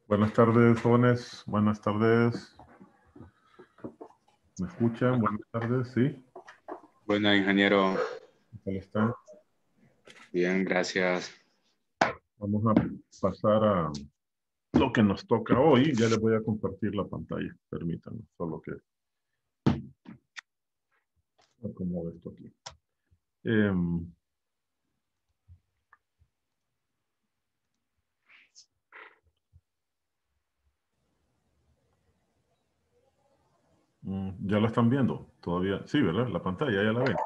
Buenas tardes, jóvenes. Buenas tardes. ¿Me escuchan? Buenas tardes, ¿sí? Bueno, ingeniero, ¿Qué tal están? bien, gracias. Vamos a pasar a lo que nos toca hoy. Ya les voy a compartir la pantalla. Permítanme, solo que acomode esto aquí. ¿Ya la están viendo? Todavía. Sí, ¿verdad? La pantalla ya la ven.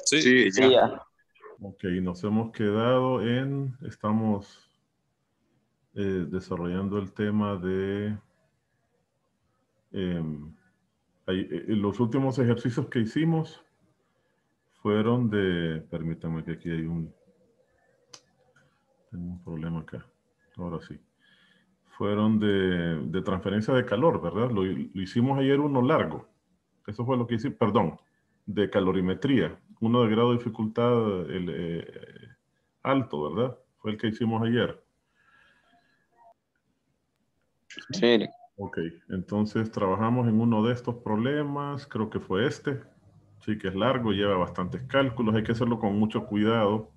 Sí, Sí, ya. ya. Ok, nos hemos quedado en... Estamos desarrollando el tema de... los últimos ejercicios que hicimos fueron de... Permítanme que aquí hay tengo un problema acá. Ahora sí. Fueron de transferencia de calor, ¿verdad? Lo hicimos ayer uno largo. Eso fue lo que hice, perdón, de calorimetría. Uno de grado de dificultad alto, ¿verdad? Fue el que hicimos ayer. Sí, Ok, entonces trabajamos en uno de estos problemas, creo que fue este. Sí, que es largo, lleva bastantes cálculos, hay que hacerlo con mucho cuidado.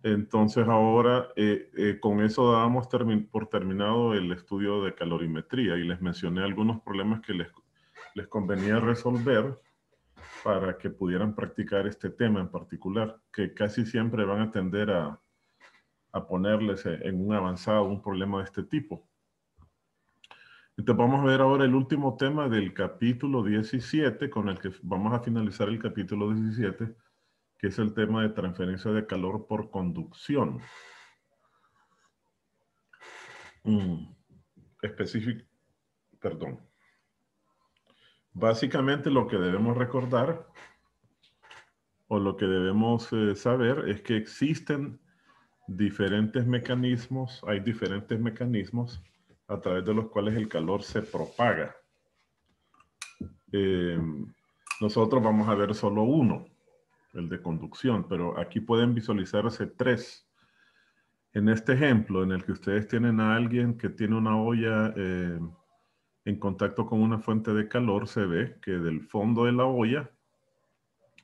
Entonces ahora con eso dábamos por terminado el estudio de calorimetría y les mencioné algunos problemas que les convenía resolver para que pudieran practicar este tema en particular, que casi siempre van a tender a ponerles en un avanzado un problema de este tipo. Entonces vamos a ver ahora el último tema del capítulo 17, con el que vamos a finalizar el capítulo 17, que es el tema de transferencia de calor por conducción. Específico, perdón. Básicamente lo que debemos recordar o lo que debemos saber es que existen diferentes mecanismos, hay diferentes mecanismos a través de los cuales el calor se propaga. Eh, nosotros vamos a ver solo uno, el de conducción, pero aquí pueden visualizarse tres. En este ejemplo, en el que ustedes tienen a alguien que tiene una olla en contacto con una fuente de calor, se ve que del fondo de la olla,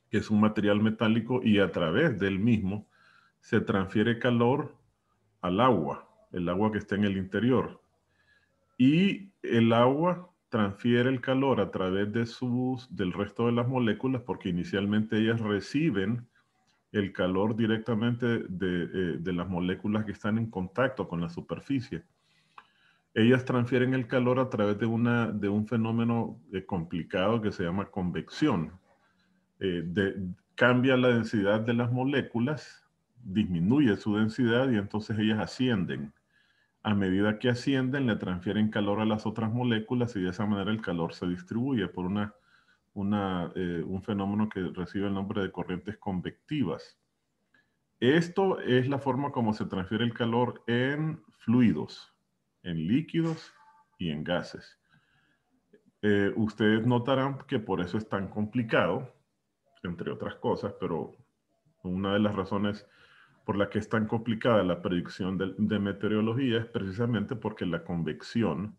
que es un material metálico, y a través del mismo se transfiere calor al agua, el agua que está en el interior. Y el agua transfiere el calor a través del resto de las moléculas, porque inicialmente ellas reciben el calor directamente de las moléculas que están en contacto con la superficie. Ellas transfieren el calor a través de un fenómeno complicado que se llama convección. Cambia la densidad de las moléculas, disminuye su densidad y entonces ellas ascienden. A medida que ascienden, le transfieren calor a las otras moléculas y de esa manera el calor se distribuye por un fenómeno que recibe el nombre de corrientes convectivas. Esto es la forma como se transfiere el calor en fluidos, en líquidos y en gases. Ustedes notarán que por eso es tan complicado, entre otras cosas, pero una de las razones por la que es tan complicada la predicción de meteorología es precisamente porque la convección,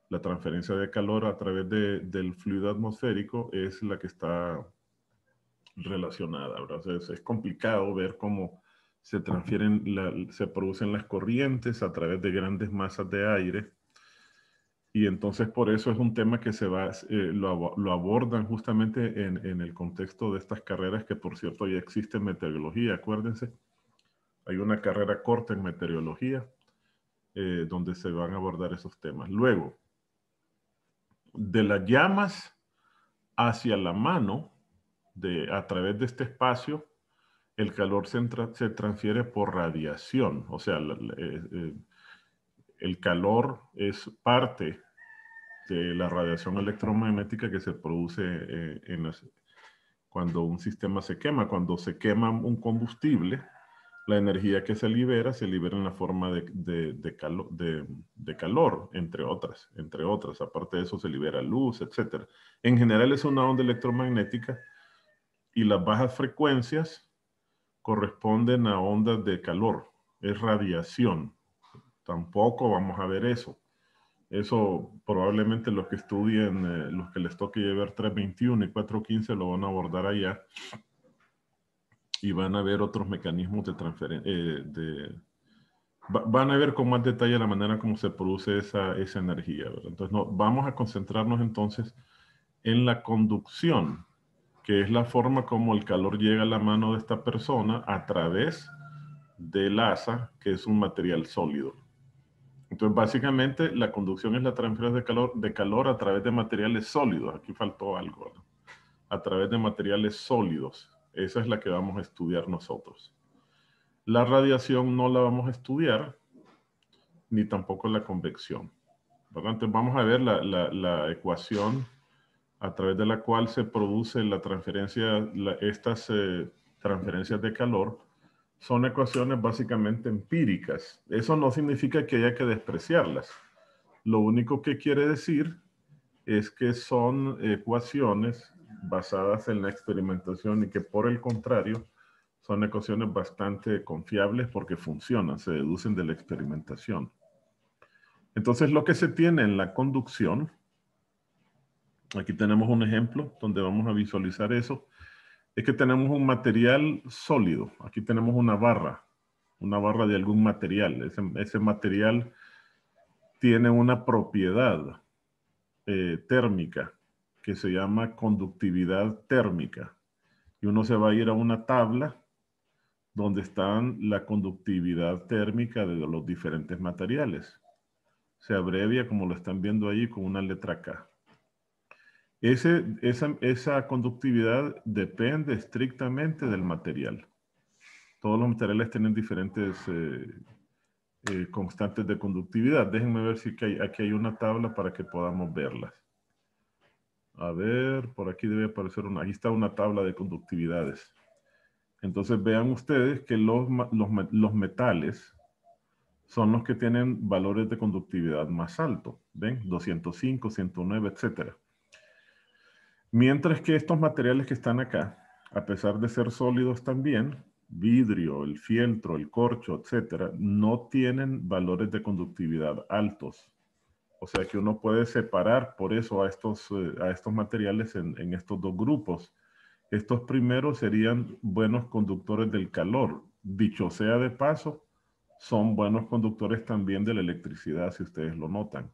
la transferencia de calor a través del fluido atmosférico es la que está relacionada, ¿verdad? O sea, es complicado ver cómo se se producen las corrientes a través de grandes masas de aire. Y entonces por eso es un tema que lo abordan justamente en el contexto de estas carreras que, por cierto, ya existe en meteorología, acuérdense. Hay una carrera corta en meteorología donde se van a abordar esos temas. Luego, de las llamas hacia la mano, a través de este espacio, el calor se transfiere por radiación. O sea, el calor es parte de la radiación electromagnética que se produce cuando un sistema se quema. Cuando se quema un combustible, la energía que se libera en la forma de calor, entre otras. Aparte de eso se libera luz, etc. En general es una onda electromagnética y las bajas frecuencias corresponden a ondas de calor. Es radiación. tampoco vamos a ver eso. Eso probablemente los que estudien, los que les toque llevar 321 y 415 lo van a abordar allá y van a ver otros mecanismos de transferencia, van a ver con más detalle la manera como se produce esa energía, ¿verdad? Entonces, no, vamos a concentrarnos entonces en la conducción, que es la forma como el calor llega a la mano de esta persona a través del asa, que es un material sólido. Entonces, básicamente, la conducción es la transferencia de calor a través de materiales sólidos. Aquí faltó algo, ¿no? A través de materiales sólidos. Esa es la que vamos a estudiar nosotros. La radiación no la vamos a estudiar, ni tampoco la convección, ¿verdad? Entonces, vamos a ver la ecuación a través de la cual se produce la transferencia, estas transferencias de calor. Son ecuaciones básicamente empíricas. Eso no significa que haya que despreciarlas. Lo único que quiere decir es que son ecuaciones basadas en la experimentación y que por el contrario son ecuaciones bastante confiables porque funcionan, se deducen de la experimentación. Entonces lo que se tiene en la conducción, aquí tenemos un ejemplo donde vamos a visualizar eso, es que tenemos un material sólido. Aquí tenemos una barra de algún material. Ese material tiene una propiedad térmica que se llama conductividad térmica. Y uno se va a ir a una tabla donde están la conductividad térmica de los diferentes materiales. Se abrevia, como lo están viendo ahí, con una letra K. Esa conductividad depende estrictamente del material. Todos los materiales tienen diferentes constantes de conductividad. Déjenme ver si aquí hay una tabla para que podamos verlas. A ver, por aquí debe aparecer una. Ahí está una tabla de conductividades. Entonces vean ustedes que los metales son los que tienen valores de conductividad más altos. ¿Ven? 205, 109, etcétera. Mientras que estos materiales que están acá, a pesar de ser sólidos también, vidrio, el fieltro, el corcho, etcétera, no tienen valores de conductividad altos. O sea que uno puede separar por eso a estos materiales en estos dos grupos. Estos primeros serían buenos conductores del calor. Dicho sea de paso, son buenos conductores también de la electricidad, si ustedes lo notan.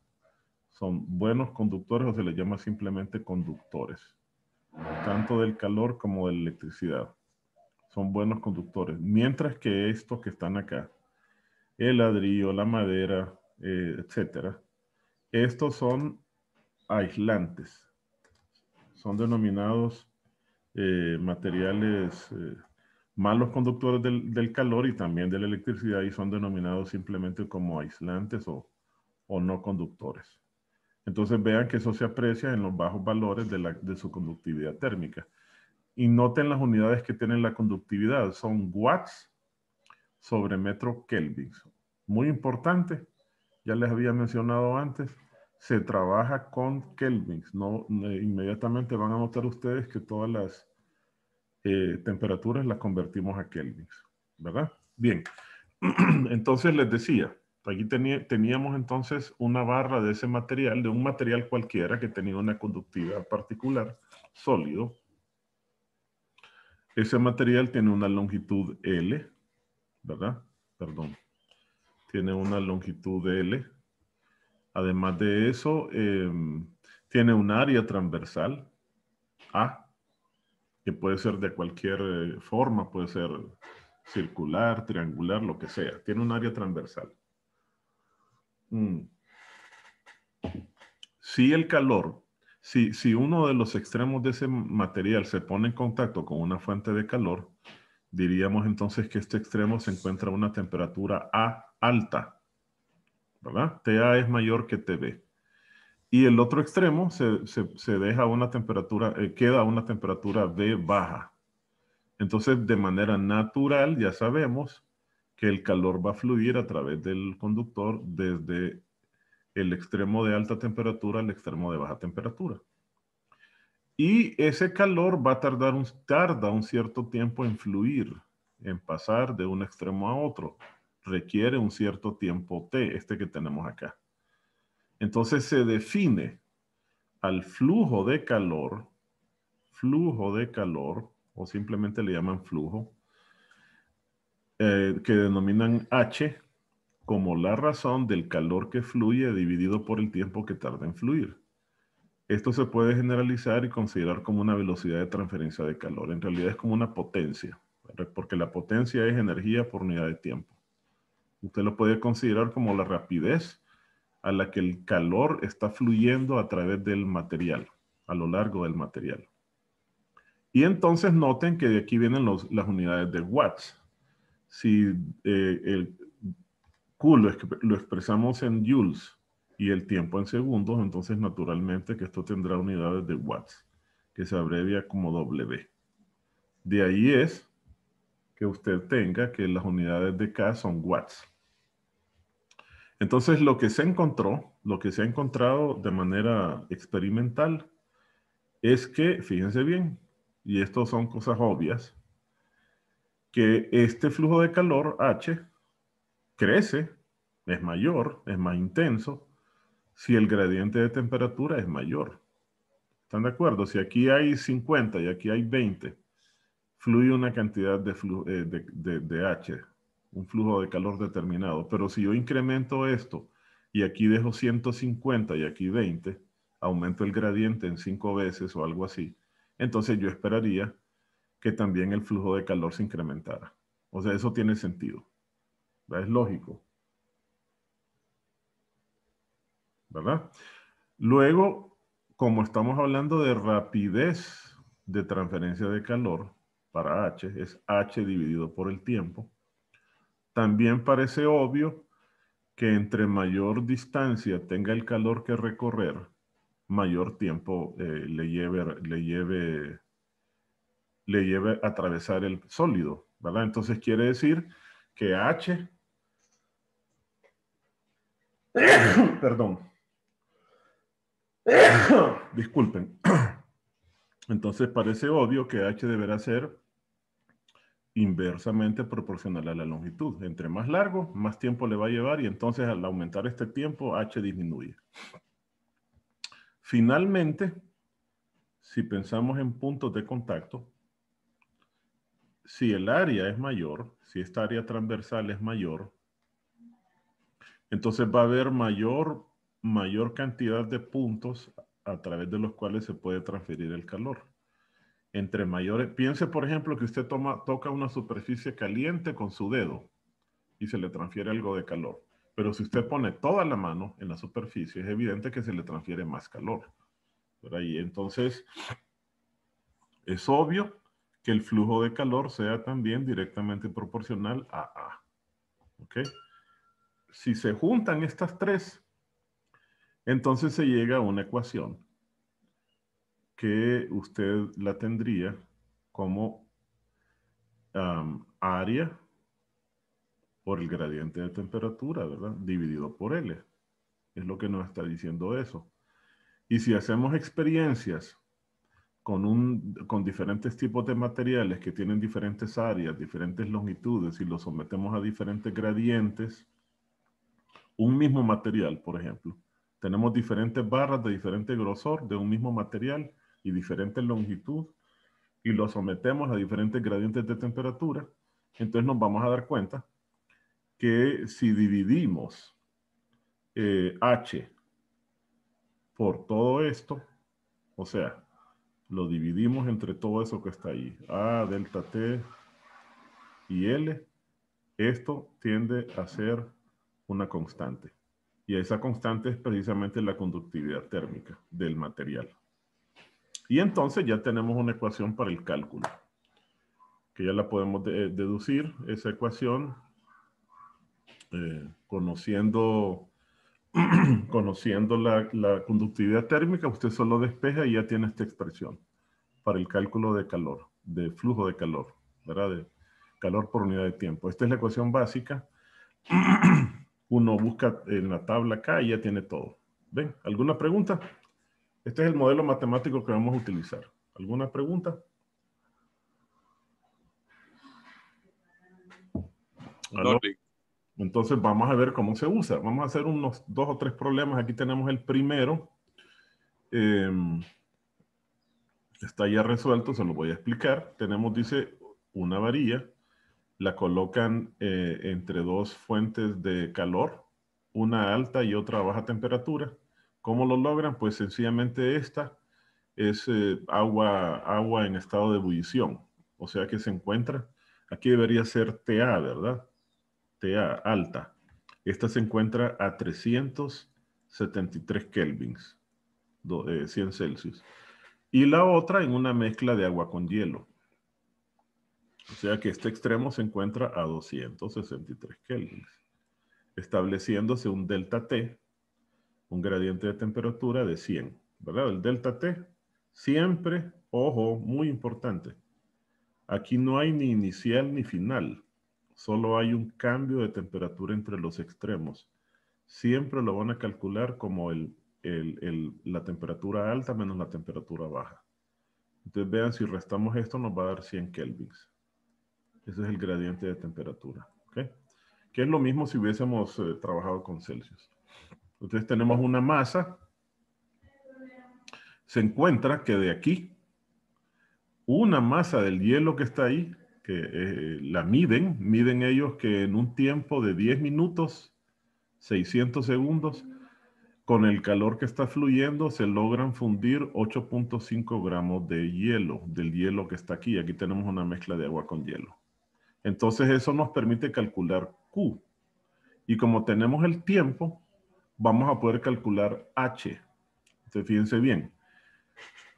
Son buenos conductores o se les llama simplemente conductores, tanto del calor como de la electricidad. Son buenos conductores. Mientras que estos que están acá, el ladrillo, la madera, etcétera, estos son aislantes. Son denominados materiales malos conductores del calor y también de la electricidad y son denominados simplemente como aislantes o no conductores. Entonces vean que eso se aprecia en los bajos valores de su conductividad térmica. Y noten las unidades que tienen la conductividad. Son watts sobre metro Kelvin. Muy importante, ya les había mencionado antes, se trabaja con kelvins. No, inmediatamente van a notar ustedes que todas las temperaturas las convertimos a kelvins, ¿verdad? Bien, entonces les decía, aquí teníamos entonces una barra de ese material, de un material cualquiera que tenía una conductividad particular, sólido. Ese material tiene una longitud L, ¿verdad? Perdón. Tiene una longitud L. Además de eso, tiene un área transversal, A, que puede ser de cualquier forma, puede ser circular, triangular, lo que sea. Tiene un área transversal. Si el calor, si uno de los extremos de ese material se pone en contacto con una fuente de calor, diríamos entonces que este extremo se encuentra a una temperatura A alta, ¿verdad? TA es mayor que TB. Y el otro extremo se deja una temperatura, queda a una temperatura B baja. Entonces, de manera natural, ya sabemos que el calor va a fluir a través del conductor desde el extremo de alta temperatura al extremo de baja temperatura. Y ese calor va a tarda un cierto tiempo en fluir, en pasar de un extremo a otro. requiere un cierto tiempo T, este que tenemos acá. Entonces se define al flujo de calor, o simplemente le llaman flujo, que denominan H como la razón del calor que fluye dividido por el tiempo que tarda en fluir. Esto se puede generalizar y considerar como una velocidad de transferencia de calor. En realidad es como una potencia, porque la potencia es energía por unidad de tiempo. Usted lo puede considerar como la rapidez a la que el calor está fluyendo a través del material, a lo largo del material. Y entonces noten que de aquí vienen las unidades de watts. Si el Q lo expresamos en joules y el tiempo en segundos, entonces naturalmente que esto tendrá unidades de watts, que se abrevia como W. De ahí es que usted tenga que las unidades de K son watts. Entonces lo que se ha encontrado de manera experimental es que, fíjense bien, y esto son cosas obvias, que este flujo de calor H crece, es mayor, es más intenso, si el gradiente de temperatura es mayor. ¿Están de acuerdo? Si aquí hay 50 y aquí hay 20, fluye una cantidad de H, un flujo de calor determinado. Pero si yo incremento esto y aquí dejo 150 y aquí 20, aumento el gradiente en 5 veces o algo así, entonces yo esperaría que también el flujo de calor se incrementara. O sea, eso tiene sentido. ¿Verdad? Es lógico. ¿Verdad? Luego, como estamos hablando de rapidez de transferencia de calor para H, es H dividido por el tiempo, también parece obvio que entre mayor distancia tenga el calor que recorrer, mayor tiempo le lleve a atravesar el sólido, ¿verdad? Entonces quiere decir que H, perdón, disculpen, entonces parece obvio que H deberá ser inversamente proporcional a la longitud. Entre más largo, más tiempo le va a llevar y entonces al aumentar este tiempo, H disminuye. Finalmente, si pensamos en puntos de contacto, si el área es mayor, si esta área transversal es mayor, entonces va a haber mayor cantidad de puntos a través de los cuales se puede transferir el calor. Entre mayores, piense por ejemplo que usted toca una superficie caliente con su dedo y se le transfiere algo de calor. Pero si usted pone toda la mano en la superficie, es evidente que se le transfiere más calor. ¿Verdad? Y entonces es obvio que el flujo de calor sea también directamente proporcional a A. ¿Ok? Si se juntan estas tres, entonces se llega a una ecuación que usted la tendría como área por el gradiente de temperatura, ¿verdad? Dividido por L. Es lo que nos está diciendo eso. Y si hacemos experiencias con diferentes tipos de materiales que tienen diferentes áreas, diferentes longitudes, y los sometemos a diferentes gradientes, un mismo material, por ejemplo, tenemos diferentes barras de diferente grosor de un mismo material y diferente longitud, y los sometemos a diferentes gradientes de temperatura, entonces nos vamos a dar cuenta que si dividimos H por todo esto, o sea, lo dividimos entre todo eso que está ahí, A, delta T y L, esto tiende a ser una constante. Y esa constante es precisamente la conductividad térmica del material. Y entonces ya tenemos una ecuación para el cálculo, que ya la podemos deducir, esa ecuación, conociendo la conductividad térmica, usted solo despeja y ya tiene esta expresión para el cálculo de calor, de flujo de calor, ¿verdad? De calor por unidad de tiempo. Esta es la ecuación básica. Uno busca en la tabla acá y ya tiene todo. ¿Ven? ¿Alguna pregunta? Este es el modelo matemático que vamos a utilizar. ¿Alguna pregunta? Nordic. Entonces vamos a ver cómo se usa. Vamos a hacer unos 2 o 3 problemas. Aquí tenemos el primero. Está ya resuelto, se lo voy a explicar. Tenemos, dice, una varilla. La colocan entre 2 fuentes de calor, una alta y otra a baja temperatura. ¿Cómo lo logran? Pues sencillamente esta es agua en estado de ebullición. O sea que se encuentra, aquí debería ser TA, ¿verdad? TA, alta. Esta se encuentra a 373 kelvins, 100 Celsius. Y la otra en una mezcla de agua con hielo. O sea que este extremo se encuentra a 263 kelvins, estableciéndose un delta T, un gradiente de temperatura de 100, ¿verdad? El delta T siempre, ojo, muy importante, aquí no hay ni inicial ni final, solo hay un cambio de temperatura entre los extremos. Siempre lo van a calcular como la temperatura alta menos la temperatura baja. Entonces vean, si restamos esto nos va a dar 100 kelvins. Ese es el gradiente de temperatura, ¿ok? Que es lo mismo si hubiésemos trabajado con Celsius. Entonces tenemos una masa. Se encuentra que de aquí, una masa del hielo que está ahí, que la miden ellos que en un tiempo de 10 minutos, 600 segundos, con el calor que está fluyendo, se logran fundir 8.5 gramos de hielo, del hielo que está aquí. Aquí tenemos una mezcla de agua con hielo. Entonces eso nos permite calcular Q. Y como tenemos el tiempo, vamos a poder calcular H. Entonces fíjense bien.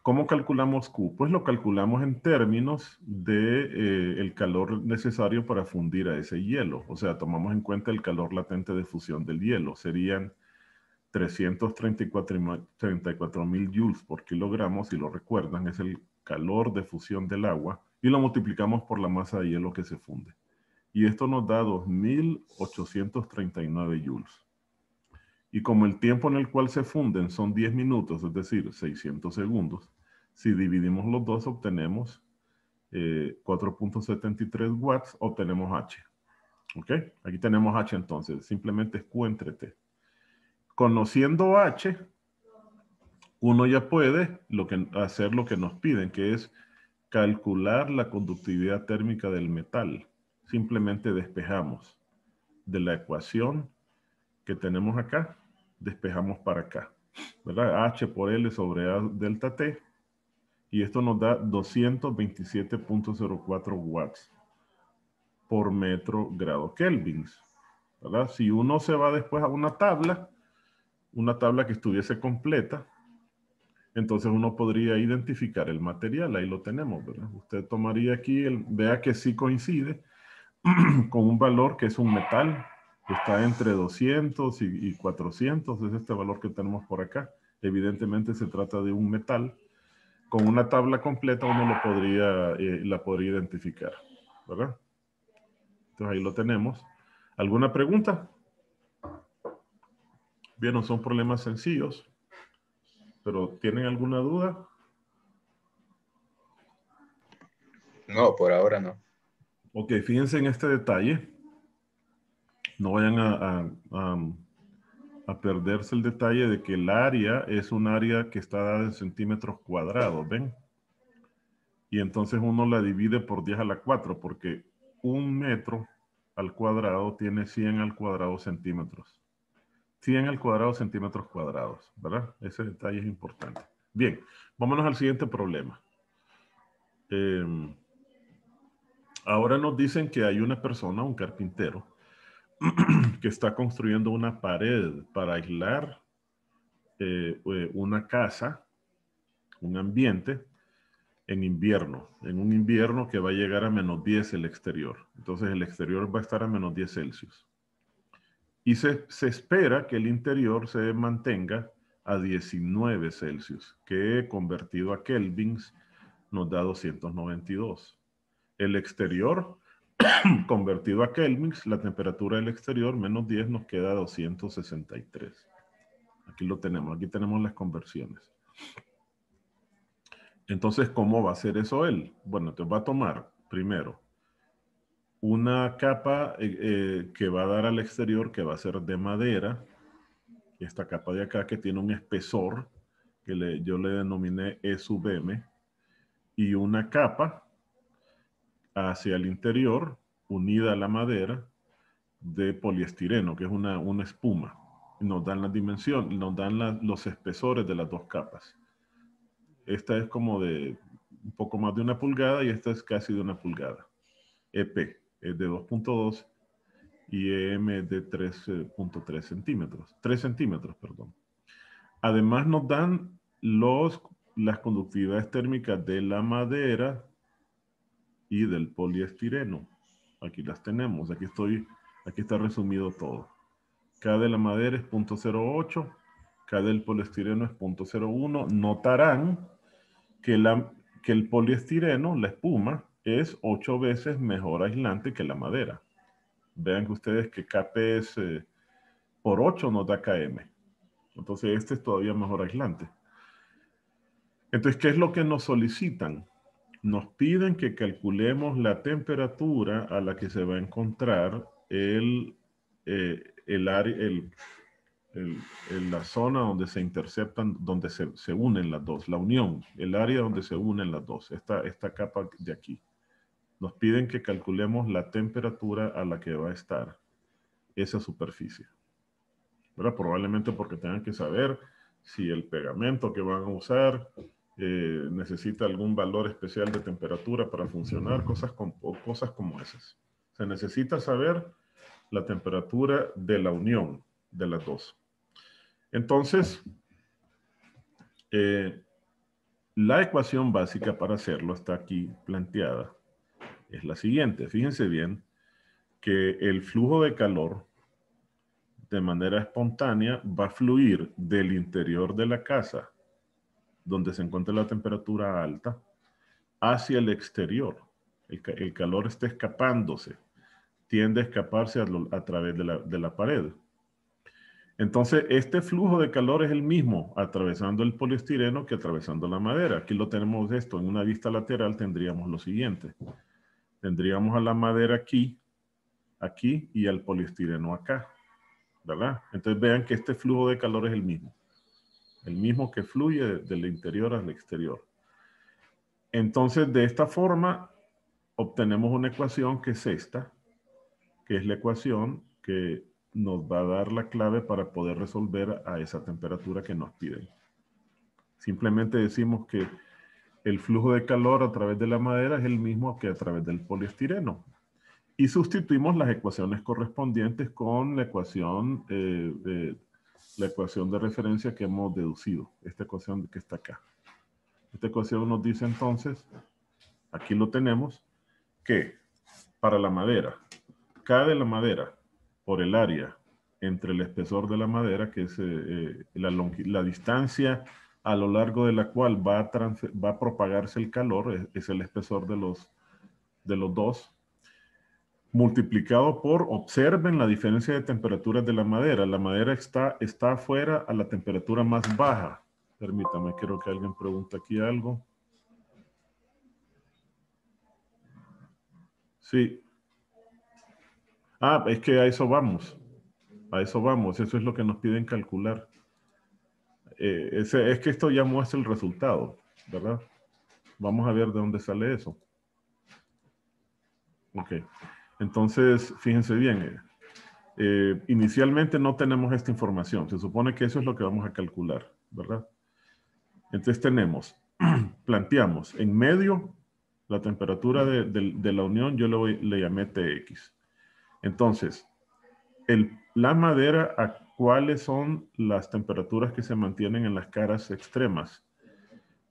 ¿Cómo calculamos Q? Pues lo calculamos en términos de el calor necesario para fundir a ese hielo. O sea, tomamos en cuenta el calor latente de fusión del hielo. Serían 334.000 joules por kilogramo, si lo recuerdan, es el calor de fusión del agua, y lo multiplicamos por la masa de hielo que se funde. Y esto nos da 2.839 joules. Y como el tiempo en el cual se funden son 10 minutos, es decir, 600 segundos, si dividimos los dos obtenemos 4.73 watts, obtenemos H. ¿Ok? Aquí tenemos H entonces, simplemente es Q entre T. Conociendo H, uno ya puede hacer lo que nos piden, que es calcular la conductividad térmica del metal. Simplemente despejamos de la ecuación que tenemos acá, despejamos para acá, ¿verdad? H por L sobre A delta T, y esto nos da 227.04 watts por metro grado kelvins, ¿verdad? Si uno se va después a una tabla que estuviese completa, entonces uno podría identificar el material, ahí lo tenemos, ¿verdad? Usted tomaría aquí, vea que sí coincide con un valor que es un metal, que está entre 200 y 400, es este valor que tenemos por acá. Evidentemente se trata de un metal. Con una tabla completa uno la podría identificar, ¿verdad? Entonces ahí lo tenemos. ¿Alguna pregunta? Bien, no son problemas sencillos, pero ¿tienen alguna duda? No, por ahora no. Ok, fíjense en este detalle. No vayan a perderse el detalle de que el área es un área que está dada en centímetros cuadrados, ¿ven? Y entonces uno la divide por 10 a la 4, porque un metro al cuadrado tiene 100 al cuadrado centímetros. 100 al cuadrado centímetros cuadrados, ¿verdad? Ese detalle es importante. Bien, vámonos al siguiente problema. Ahora nos dicen que hay una persona, un carpintero, que está construyendo una pared para aislar una casa, un ambiente, en invierno, en un invierno que va a llegar a menos 10 el exterior. Entonces el exterior va a estar a menos 10 Celsius. Y se espera que el interior se mantenga a 19 Celsius, que convertido a kelvins nos da 292. El exterior convertido a kelvins, la temperatura del exterior menos 10 nos queda 263. Aquí lo tenemos, aquí tenemos las conversiones. Entonces, ¿cómo va a hacer eso él? Bueno, te va a tomar primero una capa que va a dar al exterior, que va a ser de madera. Esta capa de acá que tiene un espesor, que yo le denominé E sub M, y una capa hacia el interior, unida a la madera, de poliestireno, que es una espuma. Nos dan las dimensiones, nos dan los espesores de las dos capas. Esta es como de un poco más de 1 pulgada y esta es casi de 1 pulgada. EP es de 2.2 y EM es de 3.3 centímetros. 3 centímetros, perdón. Además nos dan las conductividades térmicas de la madera y del poliestireno. Aquí las tenemos. Aquí está resumido todo. K de la madera es 0.08, K del poliestireno es 0.01. Notarán que el poliestireno, la espuma, es 8 veces mejor aislante que la madera. Vean que ustedes que Kp es por 8 nos da Km. Entonces este es todavía mejor aislante. Entonces, ¿qué es lo que nos solicitan? Nos piden que calculemos la temperatura a la que se va a encontrar la zona donde se interceptan, donde se unen las dos, la unión, el área donde se unen las dos, esta capa de aquí. Nos piden que calculemos la temperatura a la que va a estar esa superficie. ¿Verdad? Probablemente porque tengan que saber si el pegamento que van a usar necesita algún valor especial de temperatura para funcionar, cosas como esas. Se necesita saber la temperatura de la unión de las dos. Entonces, la ecuación básica para hacerlo está aquí planteada. Es la siguiente. Fíjense bien que el flujo de calor de manera espontánea va a fluir del interior de la casa, donde se encuentra la temperatura alta, hacia el exterior. El calor está escapándose, tiende a escaparse a través de la pared. Entonces, este flujo de calor es el mismo atravesando el poliestireno que atravesando la madera. Aquí lo tenemos esto, en una vista lateral tendríamos lo siguiente. Tendríamos a la madera aquí y al poliestireno acá, ¿verdad? Entonces vean que este flujo de calor es el mismo que fluye del interior al exterior. Entonces, de esta forma, obtenemos una ecuación que es esta, que es la ecuación que nos va a dar la clave para poder resolver a esa temperatura que nos piden. Simplemente decimos que el flujo de calor a través de la madera es el mismo que a través del poliestireno. Y sustituimos las ecuaciones correspondientes con la ecuación de referencia que hemos deducido. Esta ecuación que está acá. Esta ecuación nos dice entonces, aquí lo tenemos, que para la madera, K de la madera por el área entre el espesor de la madera, que es la distancia a lo largo de la cual va a propagarse el calor, es el espesor de los dos, multiplicado por, observen la diferencia de temperaturas de la madera. La madera está afuera a la temperatura más baja. Permítame, quiero que alguien pregunte aquí algo. Sí. Ah, es que a eso vamos. A eso vamos. Eso es lo que nos piden calcular. Es que esto ya muestra el resultado, ¿verdad? Vamos a ver de dónde sale eso. Ok. Entonces, fíjense bien. Inicialmente no tenemos esta información. Se supone que eso es lo que vamos a calcular, ¿verdad? Entonces tenemos, planteamos en medio la temperatura de la unión, yo le llamé Tx. Entonces, la madera, ¿a cuáles son las temperaturas que se mantienen en las caras extremas?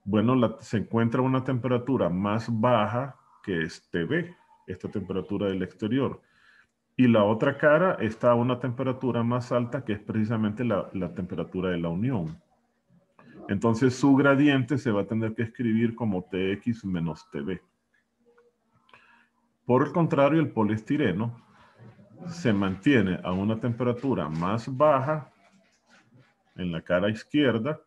Bueno, se encuentra una temperatura más baja que es Tb, esta temperatura del exterior. Y la otra cara está a una temperatura más alta que es precisamente la temperatura de la unión. Entonces su gradiente se va a tener que escribir como Tx menos Tb. Por el contrario, el poliestireno se mantiene a una temperatura más baja en la cara izquierda,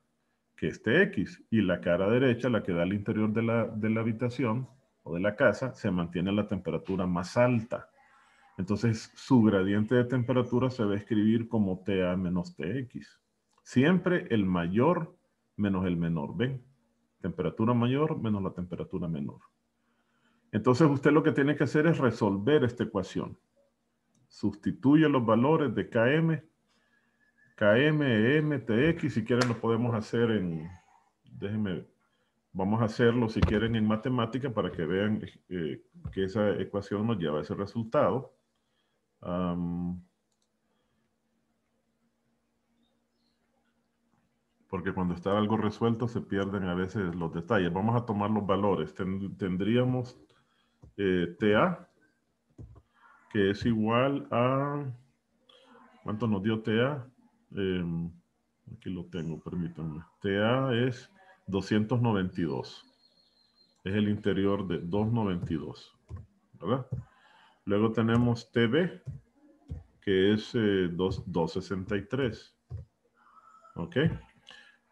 que es Tx, y la cara derecha, la que da al interior de la habitación o de la casa, se mantiene a la temperatura más alta, Entonces, su gradiente de temperatura se va a escribir como TA menos TX. Siempre el mayor menos el menor, ¿ven? Temperatura mayor menos la temperatura menor. Entonces, usted lo que tiene que hacer es resolver esta ecuación. Sustituye los valores de KM, EM, TX. Si quieren lo podemos hacer en... Déjenme... Vamos a hacerlo, si quieren, en matemática para que vean que esa ecuación nos lleva a ese resultado. Porque cuando está algo resuelto se pierden a veces los detalles. Vamos a tomar los valores. Tendríamos TA, que es igual a... ¿Cuánto nos dio TA? Aquí lo tengo, permítanme. TA es 292. Es el interior de 292, ¿verdad? Luego tenemos TB, que es 263. ¿Ok?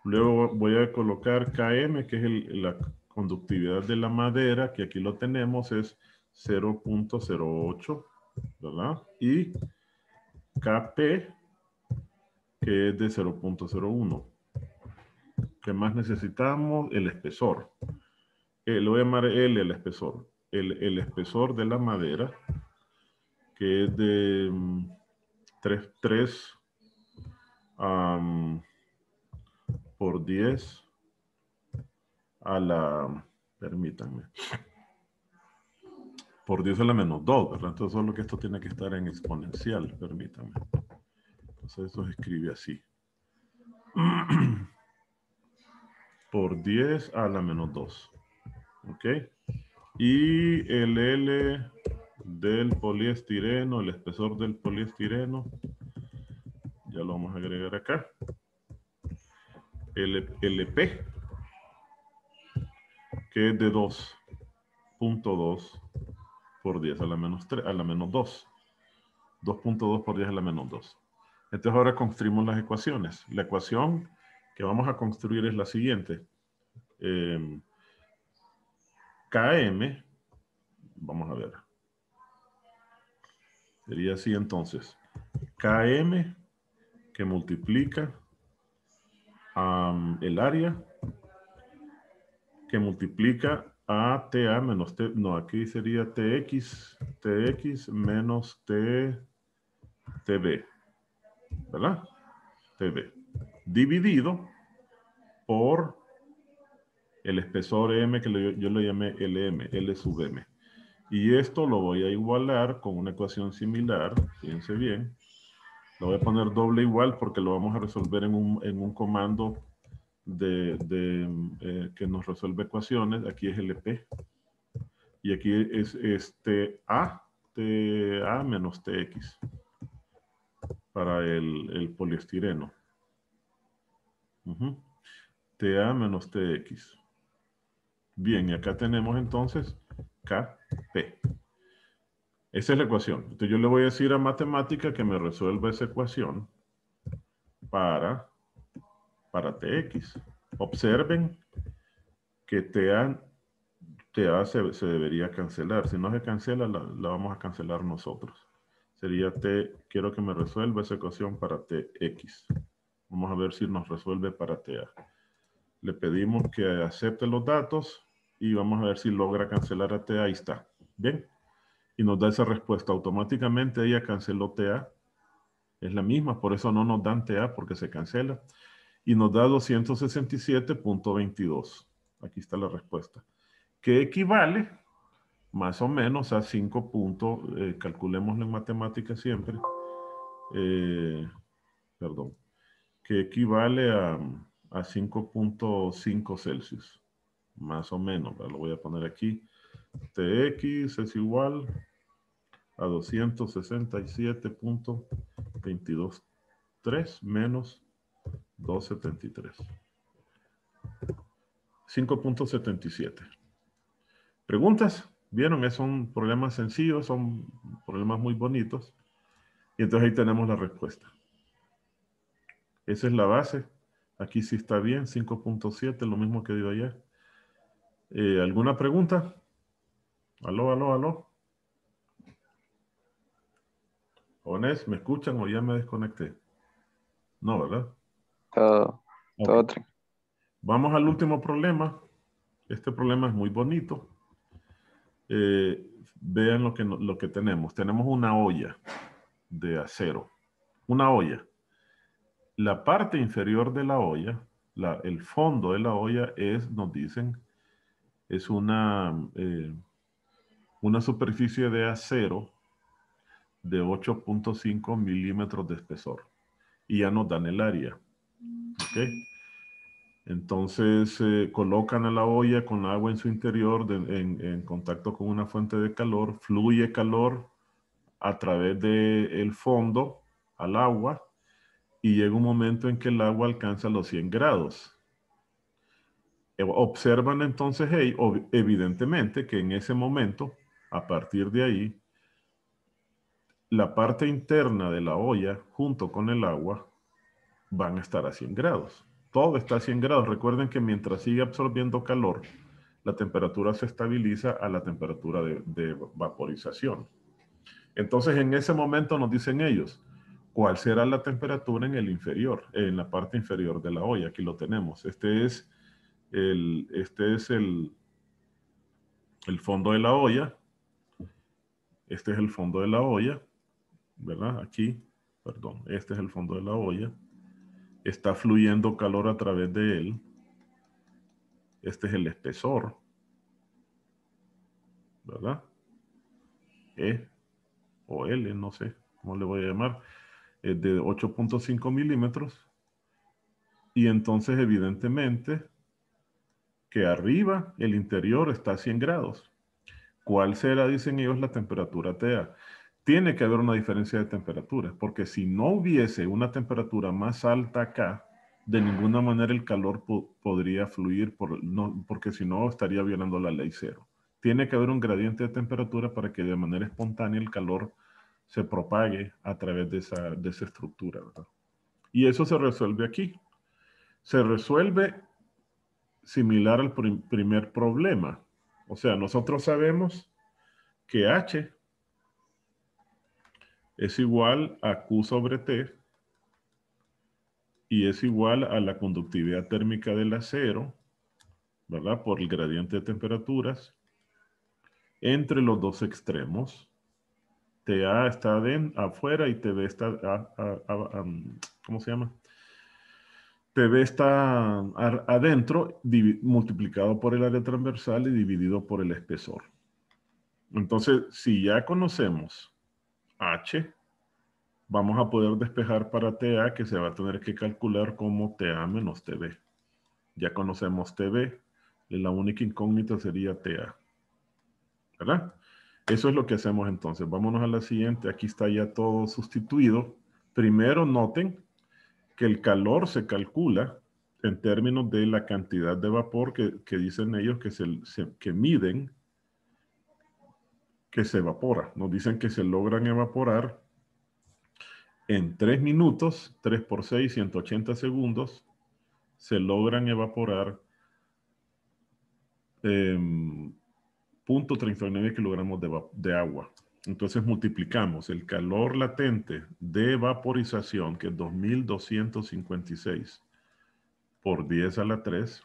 Luego voy a colocar KM, que es la conductividad de la madera, que aquí lo tenemos, es 0.08, ¿verdad? Y KP, que es de 0.01. ¿Qué más necesitamos? El espesor. Le voy a llamar L el espesor. El espesor de la madera, que es de 3 por 10 a la, permítanme, por 10 a la menos 2, ¿verdad? Entonces solo que esto tiene que estar en exponencial, permítanme. Entonces esto se escribe así. Por 10 a la menos 2. ¿Ok? Y el L del poliestireno, el espesor del poliestireno, ya lo vamos a agregar acá. LP, que es de 2.2 por 10 a la menos 3, a la menos 2. 2.2 por 10 a la menos 2. Entonces ahora construimos las ecuaciones. La ecuación que vamos a construir es la siguiente. KM, vamos a ver. Sería así entonces. KM que multiplica el área que multiplica a TA menos T. No, aquí sería TX menos TB. ¿Verdad? TB. Dividido por el espesor M que yo le llamé LM, L sub M. Y esto lo voy a igualar con una ecuación similar, fíjense bien. Lo voy a poner doble igual porque lo vamos a resolver en un comando que nos resuelve ecuaciones. Aquí es LP. Y aquí es TA menos TX para el poliestireno. TA menos TX. Bien, y acá tenemos entonces KP. Esa es la ecuación. Entonces yo le voy a decir a matemática que me resuelva esa ecuación para TX. Observen que TA se debería cancelar. Si no se cancela, la vamos a cancelar nosotros. Sería quiero que me resuelva esa ecuación para TX. Vamos a ver si nos resuelve para TA. Le pedimos que acepte los datos y vamos a ver si logra cancelar a TA. Ahí está. Bien. Y nos da esa respuesta. Automáticamente ella canceló TA. Es la misma, por eso no nos dan TA porque se cancela. Y nos da 267.22. Aquí está la respuesta. Que equivale más o menos a 5 puntos, calculémoslo en matemáticas siempre, perdón, que equivale a 5.5 Celsius. Más o menos, lo voy a poner aquí. TX es igual a 267.223 menos 273. 5.77. ¿Preguntas? ¿Vieron? Son problemas sencillos, son problemas muy bonitos. Y entonces ahí tenemos la respuesta. Esa es la base. Aquí sí está bien, 5.7, lo mismo que dio ayer. ¿Alguna pregunta? ¿Aló, aló, aló? Jóvenes, ¿me escuchan o ya me desconecté? No, ¿verdad? Todo, Ok. todo tranquilo. Vamos al último problema. Este problema es muy bonito. Vean lo que tenemos. Tenemos una olla de acero. Una olla. La parte inferior de la olla, el fondo de la olla es, nos dicen, es una superficie de acero de 8.5 milímetros de espesor. Y ya nos dan el área. ¿Ok? Entonces colocan a la olla con agua en su interior en contacto con una fuente de calor, fluye calor a través del fondo al agua y llega un momento en que el agua alcanza los 100 grados. Observan entonces evidentemente que en ese momento, a partir de ahí, la parte interna de la olla junto con el agua van a estar a 100 grados. Todo está a 100 grados. Recuerden que mientras sigue absorbiendo calor, la temperatura se estabiliza a la temperatura de vaporización. Entonces, en ese momento nos dicen ellos, ¿cuál será la temperatura en el inferior, en la parte inferior de la olla? Aquí lo tenemos. Este es el fondo de la olla. Este es el fondo de la olla, ¿verdad? Aquí, perdón, este es el fondo de la olla. Está fluyendo calor a través de él. Este es el espesor, ¿verdad? E o L, no sé cómo le voy a llamar. Es de 8.5 milímetros. Y entonces, evidentemente, que arriba, el interior está a 100 grados. ¿Cuál será, dicen ellos, la temperatura TA? Tiene que haber una diferencia de temperaturas, porque si no hubiese una temperatura más alta acá, de ninguna manera el calor podría fluir, porque si no estaría violando la ley cero. Tiene que haber un gradiente de temperatura para que de manera espontánea el calor se propague a través de esa estructura, ¿verdad? Y eso se resuelve aquí. Se resuelve similar al primer problema. O sea, nosotros sabemos que H es igual a Q sobre T y es igual a la conductividad térmica del acero, ¿verdad? Por el gradiente de temperaturas entre los dos extremos. TA está afuera y TB está, ¿cómo se llama? TB está adentro, multiplicado por el área transversal y dividido por el espesor. Entonces, si ya conocemos H, vamos a poder despejar para TA, que se va a tener que calcular como TA menos TB. Ya conocemos TB, y la única incógnita sería TA. ¿Verdad? Eso es lo que hacemos entonces. Vámonos a la siguiente. Aquí está ya todo sustituido. Primero noten que el calor se calcula en términos de la cantidad de vapor que dicen ellos que miden que se evapora. Nos dicen que se logran evaporar en 3 minutos, 3 por 6, 180 segundos, se logran evaporar 0.39 kilogramos de agua. Entonces multiplicamos el calor latente de vaporización, que es 2256, por 10 a la 3,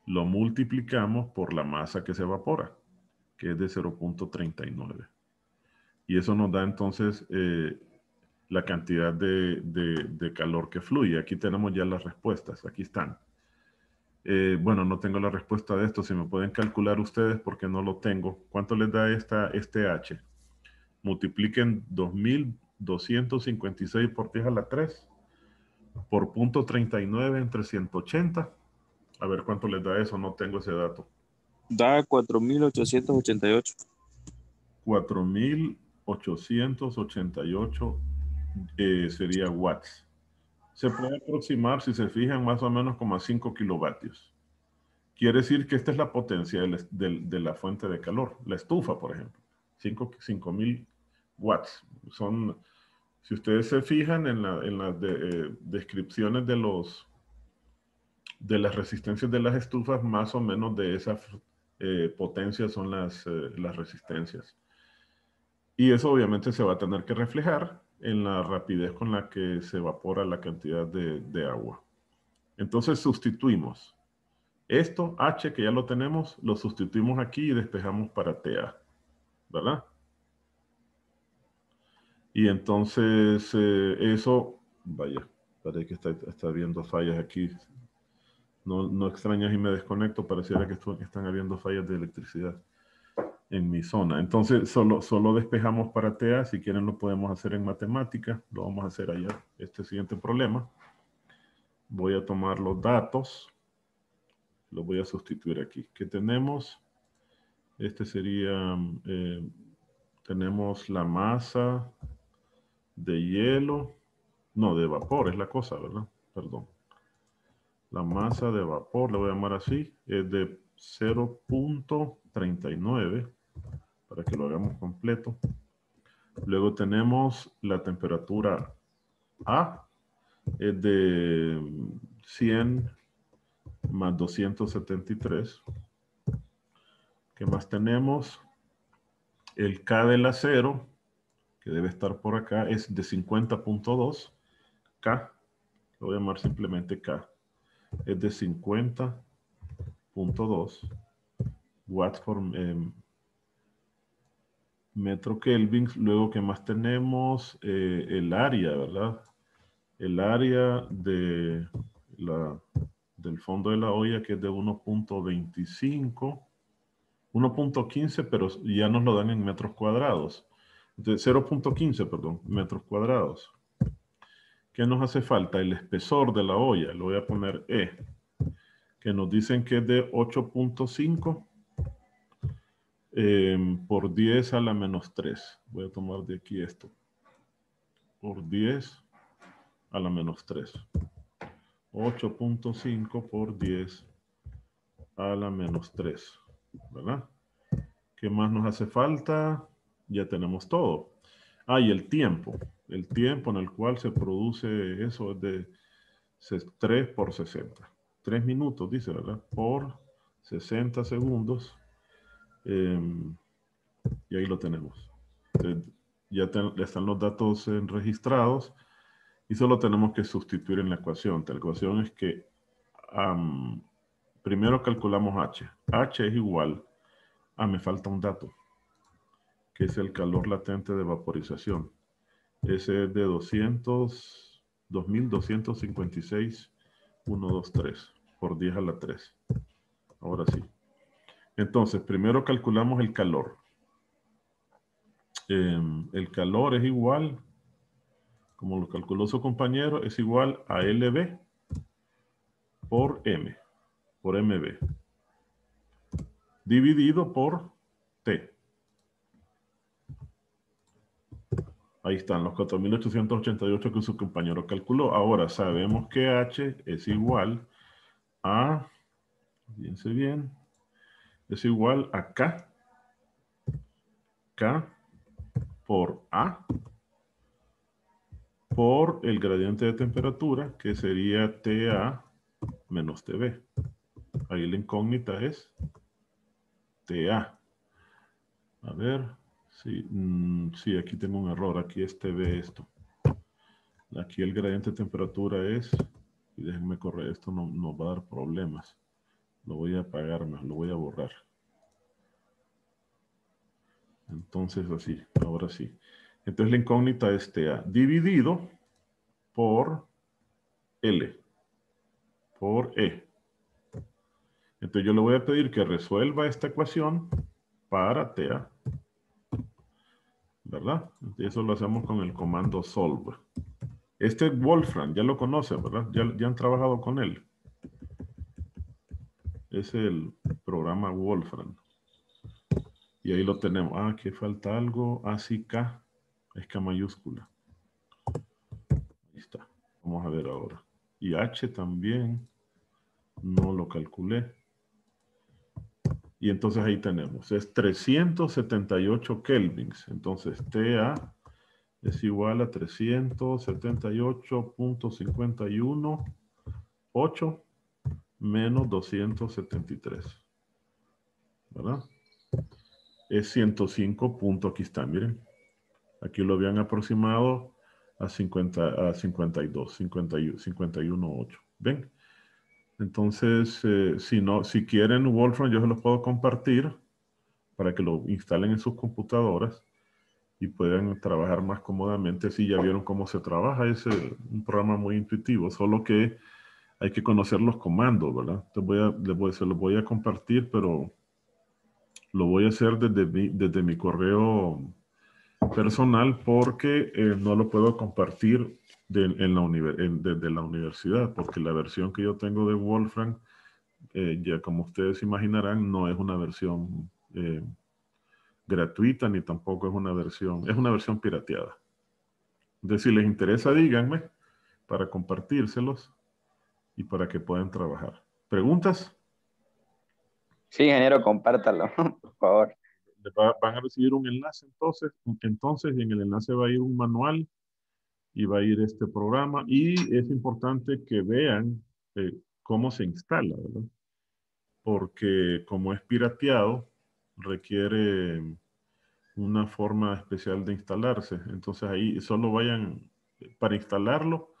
lo multiplicamos por la masa que se evapora, que es de 0.39. Y eso nos da entonces la cantidad de calor que fluye. Aquí tenemos ya las respuestas, aquí están. Bueno, no tengo la respuesta de esto. Si me pueden calcular ustedes, porque no lo tengo. ¿Cuánto les da este H? Multipliquen 2256 por 10 a la 3 por 0.39 entre 180. A ver cuánto les da eso. No tengo ese dato. Da 4.888. 4.888 sería watts. Se puede aproximar, si se fijan, más o menos como a 5 kilovatios. Quiere decir que esta es la potencia de la fuente de calor. La estufa, por ejemplo. 5.000 watts. Si ustedes se fijan en las descripciones de las resistencias de las estufas, más o menos de esa potencia son las resistencias. Y eso obviamente se va a tener que reflejar en la rapidez con la que se evapora la cantidad de agua. Entonces sustituimos. Esto, H, que ya lo tenemos, lo sustituimos aquí y despejamos para TA, ¿verdad? Y entonces eso, vaya, parece que está habiendo fallas aquí. No extrañas y me desconecto, pareciera que están habiendo fallas de electricidad en mi zona. Entonces solo despejamos para TA, si quieren lo podemos hacer en matemática, lo vamos a hacer allá, este siguiente problema. Voy a tomar los datos, los voy a sustituir aquí. ¿Qué tenemos? Este sería, tenemos la masa de hielo, no, de vapor es la cosa, ¿verdad? Perdón. La masa de vapor, le voy a llamar así, es de 0.39, para que lo hagamos completo. Luego tenemos la temperatura A, es de 100 más 273. ¿Qué más tenemos? El K del acero, que debe estar por acá, es de 50.2. K, lo voy a llamar simplemente K, es de 50.2 watts por metro Kelvin. Luego, ¿qué más tenemos? El área, ¿verdad? El área del fondo de la olla, que es de 1.25, 1.15, pero ya nos lo dan en metros cuadrados. Entonces, 0.15, perdón, metros cuadrados. ¿Qué nos hace falta? El espesor de la olla, lo voy a poner E, que nos dicen que es de 8.5 por 10 a la menos 3. Voy a tomar de aquí esto. Por 10 a la menos 3. 8.5 por 10 a la menos 3. ¿Verdad? ¿Qué más nos hace falta? Ya tenemos todo. Ah, y el tiempo. El tiempo en el cual se produce eso es de 3 por 60. 3 minutos, dice, ¿verdad? Por 60 segundos. Y ahí lo tenemos. Ya están los datos registrados y solo tenemos que sustituir en la ecuación. La ecuación es que primero calculamos H. H es igual a, me falta un dato, que es el calor latente de vaporización. Ese es de 2256,123 por 10 a la 3. Ahora sí. Entonces, primero calculamos el calor. El calor es igual, como lo calculó su compañero, es igual a LB por M, por MB, dividido por T. Ahí están los 4.888 que su compañero calculó. Ahora sabemos que H es igual a, fíjense bien, es igual a K por A por el gradiente de temperatura, que sería TA menos TB. Ahí la incógnita es TA. A ver, sí, sí, aquí tengo un error. Aquí es TB esto. Aquí el gradiente de temperatura es, y déjenme correr, esto no nos va a dar problemas. Lo voy a apagar más, lo voy a borrar. Entonces así, ahora sí. Entonces la incógnita es TA dividido por L, por E. Entonces yo le voy a pedir que resuelva esta ecuación para TA, ¿verdad? Entonces eso lo hacemos con el comando solve. Este Wolfram, ya lo conocen, ¿verdad? Ya han trabajado con él. Es el programa Wolfram. Y ahí lo tenemos. Ah, aquí falta algo. Ah, sí, K. Es K mayúscula. Ahí está. Vamos a ver ahora. Y H también. No lo calculé. Y entonces ahí tenemos. Es 378 kelvins. Entonces TA es igual a 378.518 menos 273. ¿Verdad? Es 105 puntos. Aquí está, miren. Aquí lo habían aproximado a 52, 51.8. ¿Ven? Entonces, si quieren Wolfram, yo se los puedo compartir para que lo instalen en sus computadoras y puedan trabajar más cómodamente. Si ya vieron cómo se trabaja, es un programa muy intuitivo, solo que hay que conocer los comandos, ¿verdad? Se los voy a compartir, pero lo voy a hacer desde mi correo personal porque no lo puedo compartir desde la universidad, porque la versión que yo tengo de Wolfram, ya como ustedes imaginarán, no es una versión gratuita ni tampoco es una versión pirateada. Entonces, si les interesa, díganme para compartírselos y para que puedan trabajar. ¿Preguntas? Sí, ingeniero, compártalo, por favor. Van a recibir un enlace entonces, y en el enlace va a ir un manual y va a ir este programa, y es importante que vean cómo se instala, ¿verdad? Porque como es pirateado, requiere una forma especial de instalarse. Entonces ahí solo vayan para instalarlo.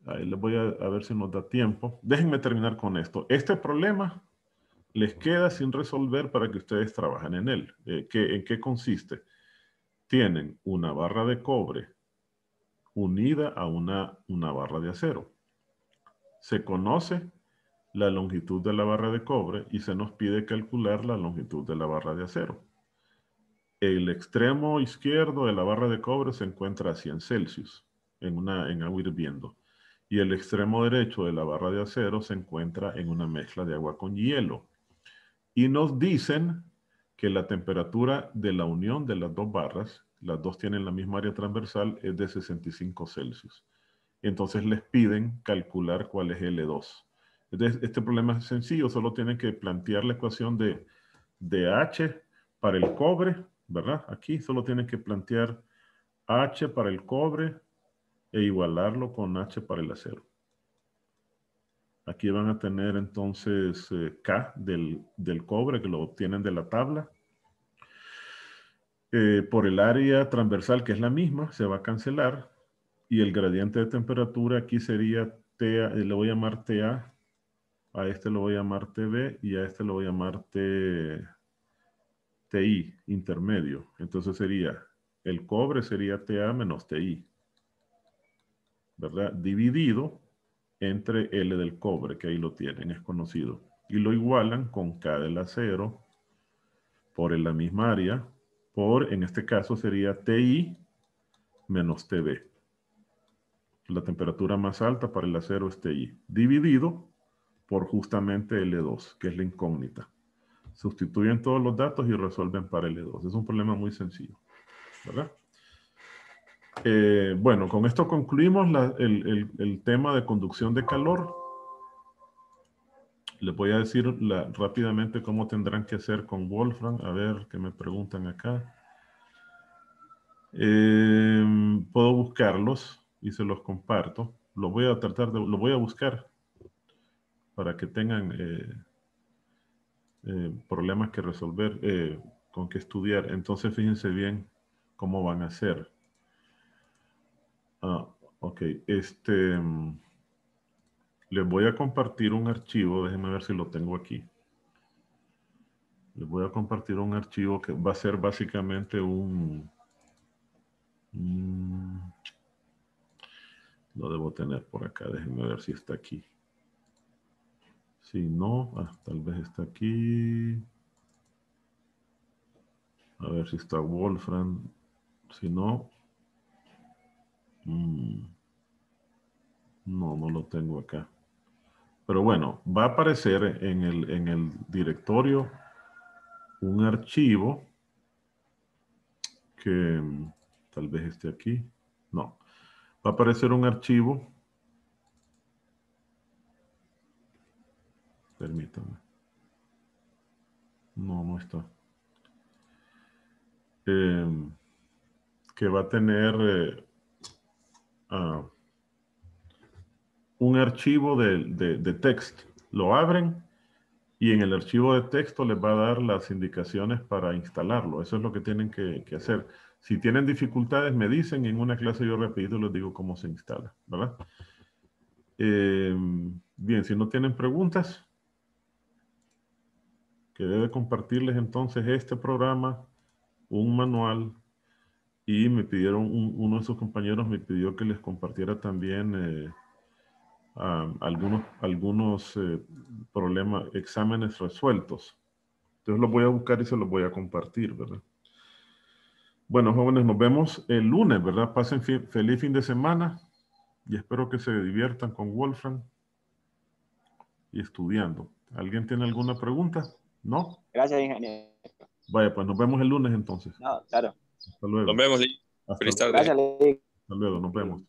Ahí les voy a ver si nos da tiempo. Déjenme terminar con esto. Este problema les queda sin resolver para que ustedes trabajen en él. ¿En qué consiste? Tienen una barra de cobre unida a una barra de acero. Se conoce la longitud de la barra de cobre y se nos pide calcular la longitud de la barra de acero. El extremo izquierdo de la barra de cobre se encuentra a 100 Celsius en agua hirviendo. Y el extremo derecho de la barra de acero se encuentra en una mezcla de agua con hielo. Y nos dicen que la temperatura de la unión de las dos barras, las dos tienen la misma área transversal, es de 65 Celsius. Entonces les piden calcular cuál es L2. Entonces, este problema es sencillo, solo tienen que plantear la ecuación de H para el cobre, ¿verdad? Aquí solo tienen que plantear H para el cobre e igualarlo con H para el acero. Aquí van a tener entonces K del cobre, que lo obtienen de la tabla. Por el área transversal, que es la misma, se va a cancelar. Y el gradiente de temperatura aquí sería TA, le voy a llamar TA, a este lo voy a llamar TB y a este lo voy a llamar TI, intermedio. Entonces sería, el cobre sería TA menos TI, ¿verdad? Dividido entre L del cobre, que ahí lo tienen, es conocido. Y lo igualan con K del acero por la misma área, en este caso sería TI menos TB. La temperatura más alta para el acero es TI, dividido por justamente L2, que es la incógnita. Sustituyen todos los datos y resuelven para L2. Es un problema muy sencillo, ¿verdad? Bueno, con esto concluimos el tema de conducción de calor. Les voy a decir rápidamente cómo tendrán que hacer con Wolfram. A ver, qué me preguntan acá. Puedo buscarlos y se los comparto. Lo voy a buscar para que tengan problemas que resolver, con que estudiar. Entonces, fíjense bien cómo van a hacer. Ok. Les voy a compartir un archivo. Déjenme ver si lo tengo aquí. Les voy a compartir un archivo que va a ser básicamente lo debo tener por acá. Déjenme ver si está aquí. Si no, tal vez está aquí. A ver si está Wolfram. Si no, no lo tengo acá. Pero bueno, va a aparecer en el directorio un archivo que tal vez esté aquí. No. Va a aparecer un archivo. Permítanme. No está. Que va a tener un archivo de text. Lo abren Y en el archivo de texto les va a dar las indicaciones para instalarlo. Eso es lo que tienen que hacer. Si tienen dificultades, me dicen. En una clase yo rapidito les digo cómo se instala, ¿verdad? Bien, si no tienen preguntas, que debe compartirles entonces este programa, un manual, y me pidieron, uno de sus compañeros me pidió que les compartiera también algunos problemas, exámenes resueltos. Entonces los voy a buscar y se los voy a compartir, ¿verdad? Bueno, jóvenes, nos vemos el lunes, ¿verdad? Pasen feliz fin de semana y espero que se diviertan con Wolfram y estudiando. ¿Alguien tiene alguna pregunta? ¿No? Gracias, ingeniero. Vaya, pues nos vemos el lunes entonces. No, claro. Hasta luego. Nos vemos, Lee. Hasta Feliz luego. tarde. Gracias, Lee. Hasta luego, nos vemos.